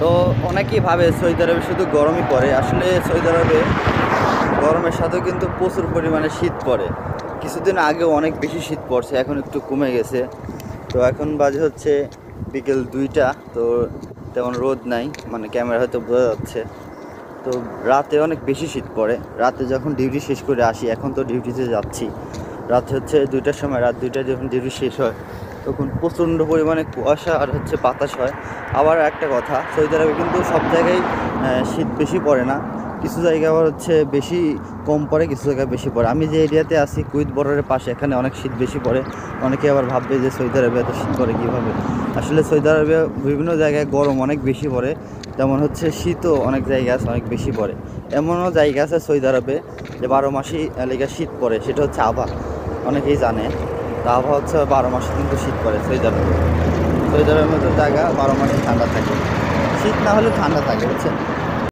তো অনেকেই ভাবে সৌদি আরবে শুধু গরমই পড়ে, আসলে সৌদি আরবে গরমের সাথেও কিন্তু প্রচুর পরিমাণে শীত পড়ে। কিছুদিন আগেও অনেক বেশি শীত পড়ছে, এখন একটু কমে গেছে। তো এখন বাজে হচ্ছে বিকেল 2টা। তো তেমন রোদ নাই, মানে ক্যামেরা হয়তো বোঝা যাচ্ছে। তো রাতে অনেক বেশি শীত পড়ে। রাতে যখন ডিউটি শেষ করে আসি, এখন তো ডিউটিতে যাচ্ছি, রাত হচ্ছে 2টার সময়, রাত 2টায় যখন ডিউটি শেষ হয় তখন প্রচণ্ড পরিমাণে কুয়াশা আর হচ্ছে বাতাস হয়। আবার একটা কথা, সৌদি আরবে কিন্তু সব জায়গায় শীত বেশি পড়ে না, কিছু জায়গায় আবার হচ্ছে বেশি কম পড়ে, কিছু জায়গায় বেশি পড়ে। আমি যে এরিয়াতে আছি কুইত বর্ডারের পাশে, এখানে অনেক শীত বেশি পড়ে। অনেকে আবার ভাববে যে সৌদি আরবে এত শীত পড়ে কীভাবে। আসলে সৌদি আরবে বিভিন্ন জায়গায় গরম অনেক বেশি পড়ে, যেমন হচ্ছে শীতও অনেক জায়গা আছে অনেক বেশি পড়ে। এমনও জায়গা আছে সৌদি আরবে যে 12 মাসই লেগে শীত পড়ে, সেটা হচ্ছে আবহাওয়া, অনেকেই জানে। তা আবহাওয়া হচ্ছে 12 মাসে কিন্তু শীত পড়ে সৌদি আরবে। সৌদি আরবের মতো জায়গা 12 মাসে ঠান্ডা থাকে, শীত না হলে ঠান্ডা থাকে, বুঝছেন।